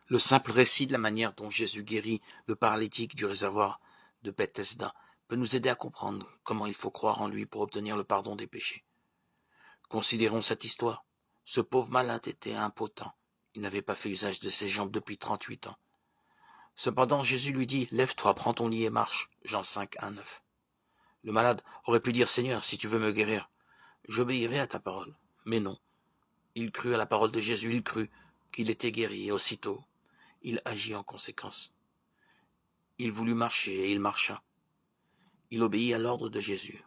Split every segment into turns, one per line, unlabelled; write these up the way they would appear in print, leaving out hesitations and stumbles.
Le simple récit de la manière dont Jésus guérit le paralytique du réservoir de Bethesda peut nous aider à comprendre comment il faut croire en lui pour obtenir le pardon des péchés. Considérons cette histoire. Ce pauvre malade était impotent. Il n'avait pas fait usage de ses jambes depuis 38 ans. Cependant, Jésus lui dit « Lève-toi, prends ton lit et marche » Jean 5, 1, 9. Le malade aurait pu dire « Seigneur, si tu veux me guérir, j'obéirai à ta parole. » Mais non. Il crut à la parole de Jésus, il crut qu'il était guéri et aussitôt, il agit en conséquence. Il voulut marcher et il marcha. Il obéit à l'ordre de Jésus.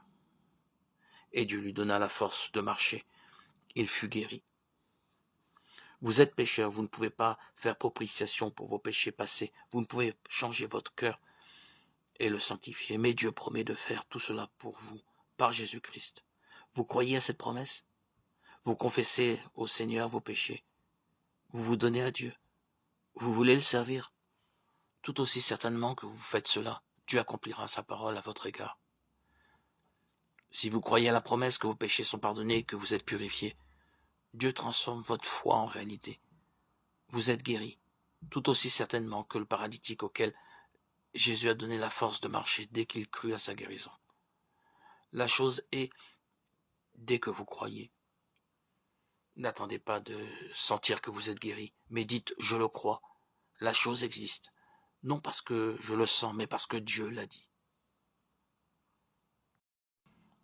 Et Dieu lui donna la force de marcher. Il fut guéri. Vous êtes pécheur, vous ne pouvez pas faire propitiation pour vos péchés passés. Vous ne pouvez changer votre cœur et le sanctifier. Mais Dieu promet de faire tout cela pour vous, par Jésus-Christ. Vous croyez à cette promesse? Vous confessez au Seigneur vos péchés. Vous vous donnez à Dieu. Vous voulez le servir. Tout aussi certainement que vous faites cela, Dieu accomplira sa parole à votre égard. Si vous croyez à la promesse que vos péchés sont pardonnés et que vous êtes purifiés, Dieu transforme votre foi en réalité. Vous êtes guéri, tout aussi certainement que le paralytique auquel Jésus a donné la force de marcher dès qu'il crut à sa guérison. La chose est, dès que vous croyez, n'attendez pas de sentir que vous êtes guéri, mais dites « je le crois ». La chose existe, non parce que je le sens, mais parce que Dieu l'a dit.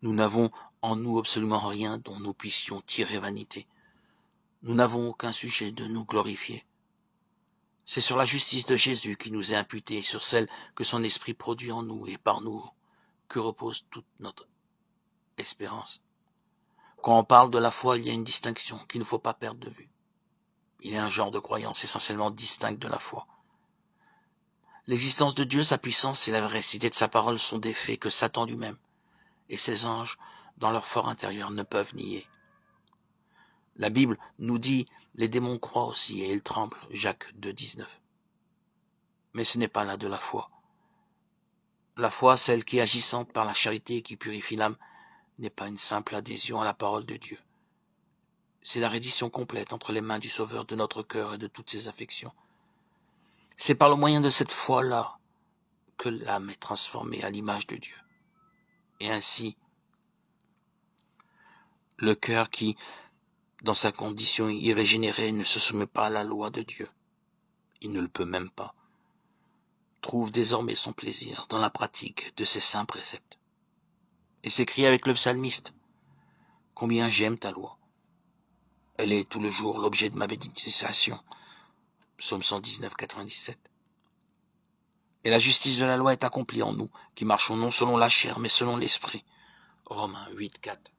Nous n'avons en nous absolument rien dont nous puissions tirer vanité. Nous n'avons aucun sujet de nous glorifier. C'est sur la justice de Jésus qui nous est imputée, sur celle que son esprit produit en nous et par nous, que repose toute notre espérance. Quand on parle de la foi, il y a une distinction qu'il ne faut pas perdre de vue. Il y a un genre de croyance essentiellement distinct de la foi. L'existence de Dieu, sa puissance et la véracité de sa parole sont des faits que Satan lui-même et ses anges, dans leur fort intérieur, ne peuvent nier. La Bible nous dit « les démons croient aussi et ils tremblent » Jacques 2, 19. Mais ce n'est pas là de la foi. La foi, celle qui agissante par la charité et qui purifie l'âme, n'est pas une simple adhésion à la parole de Dieu. C'est la reddition complète entre les mains du Sauveur de notre cœur et de toutes ses affections. C'est par le moyen de cette foi-là que l'âme est transformée à l'image de Dieu. Et ainsi, le cœur qui, dans sa condition irrégénérée, ne se soumet pas à la loi de Dieu, il ne le peut même pas, trouve désormais son plaisir dans la pratique de ses saints préceptes. Et s'écrie avec le psalmiste « Combien j'aime ta loi ! Elle est tout le jour l'objet de ma méditation. » Psaume 119, 97. Et la justice de la loi est accomplie en nous, qui marchons non selon la chair, mais selon l'esprit. Romains 8, 4.